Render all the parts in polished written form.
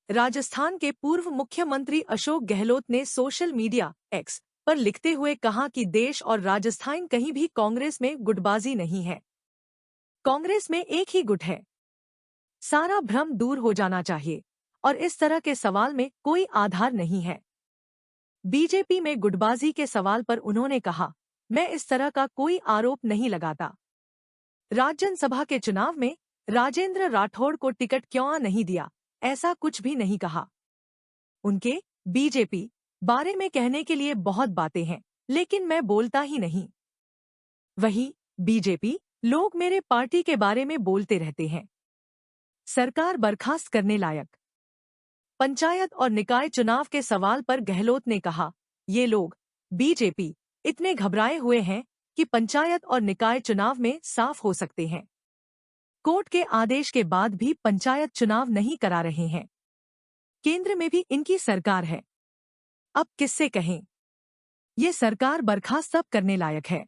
राजस्थान के पूर्व मुख्यमंत्री अशोक गहलोत ने सोशल मीडिया एक्स पर लिखते हुए कहा कि देश और राजस्थान कहीं भी कांग्रेस में गुटबाजी नहीं है। कांग्रेस में एक ही गुट है। सारा भ्रम दूर हो जाना चाहिए और इस तरह के सवाल में कोई आधार नहीं है। बीजेपी में गुटबाजी के सवाल पर उन्होंने कहा, मैं इस तरह का कोई आरोप नहीं लगाता। राज्यसभा के चुनाव में राजेंद्र राठौड़ को टिकट क्यों नहीं दिया, ऐसा कुछ भी नहीं कहा। उनके बीजेपी बारे में कहने के लिए बहुत बातें हैं, लेकिन मैं बोलता ही नहीं। वही बीजेपी लोग मेरे पार्टी के बारे में बोलते रहते हैं। सरकार बर्खास्त करने लायक। पंचायत और निकाय चुनाव के सवाल पर गहलोत ने कहा, ये लोग बीजेपी इतने घबराए हुए हैं कि पंचायत और निकाय चुनाव में साफ हो सकते हैं। कोर्ट के आदेश के बाद भी पंचायत चुनाव नहीं करा रहे हैं। केंद्र में भी इनकी सरकार है। अब किससे कहें? ये सरकार बर्खास्त अब करने लायक है।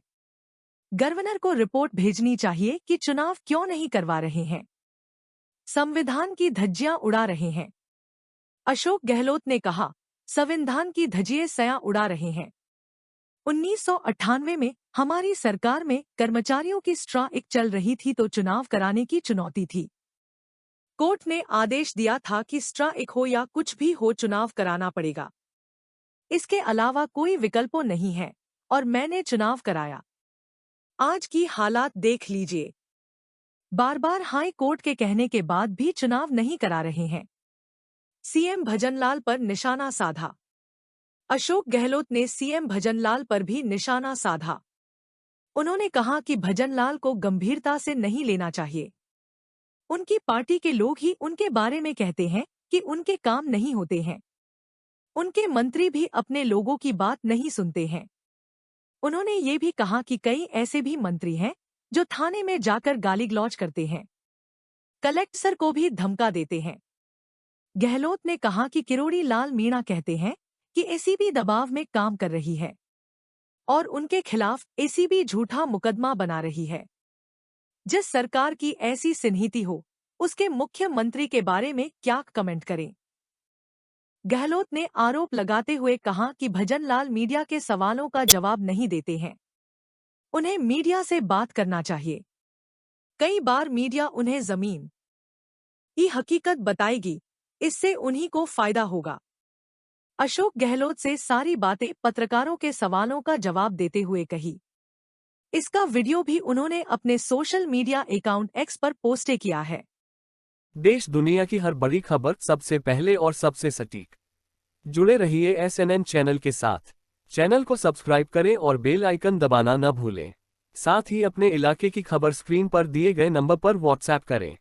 गवर्नर को रिपोर्ट भेजनी चाहिए कि चुनाव क्यों नहीं करवा रहे हैं। संविधान की धज्जियां उड़ा रहे हैं। अशोक गहलोत ने कहा, संविधान की धज्जियां सया उड़ा रहे हैं। 1998 में हमारी सरकार में कर्मचारियों की स्ट्राइक चल रही थी तो चुनाव कराने की चुनौती थी। कोर्ट ने आदेश दिया था कि स्ट्राइक हो या कुछ भी हो चुनाव कराना पड़ेगा। इसके अलावा कोई विकल्प नहीं है और मैंने चुनाव कराया। आज की हालात देख लीजिए। बार बार हाई कोर्ट के कहने के बाद भी चुनाव नहीं करा रहे हैं। सीएम भजनलाल पर निशाना साधा। अशोक गहलोत ने सीएम भजनलाल पर भी निशाना साधा। उन्होंने कहा कि भजनलाल को गंभीरता से नहीं लेना चाहिए। उनकी पार्टी के लोग ही उनके बारे में कहते हैं कि उनके काम नहीं होते हैं। उनके मंत्री भी अपने लोगों की बात नहीं सुनते हैं। उन्होंने ये भी कहा कि कई ऐसे भी मंत्री हैं जो थाने में जाकर गाली गलौज करते हैं, कलेक्टर को भी धमका देते हैं। गहलोत ने कहा कि किरोड़ी लाल मीणा कहते हैं कि एसीबी दबाव में काम कर रही है और उनके खिलाफ एसीबी झूठा मुकदमा बना रही है। जिस सरकार की ऐसी सिन्हिति हो, उसके मुख्यमंत्री के बारे में क्या कमेंट करें? गहलोत ने आरोप लगाते हुए कहा कि भजनलाल मीडिया के सवालों का जवाब नहीं देते हैं। उन्हें मीडिया से बात करना चाहिए। कई बार मीडिया उन्हें जमीन की हकीकत बताएगी, इससे उन्हीं को फायदा होगा। अशोक गहलोत से सारी बातें पत्रकारों के सवालों का जवाब देते हुए कही। इसका वीडियो भी उन्होंने अपने सोशल मीडिया अकाउंट एक्स पर पोस्ट किया है। देश दुनिया की हर बड़ी खबर सबसे पहले और सबसे सटीक जुड़े रहिए SNN चैनल के साथ। चैनल को सब्सक्राइब करें और बेल आइकन दबाना न भूलें। साथ ही अपने इलाके की खबर स्क्रीन पर दिए गए नंबर पर व्हाट्सएप करें।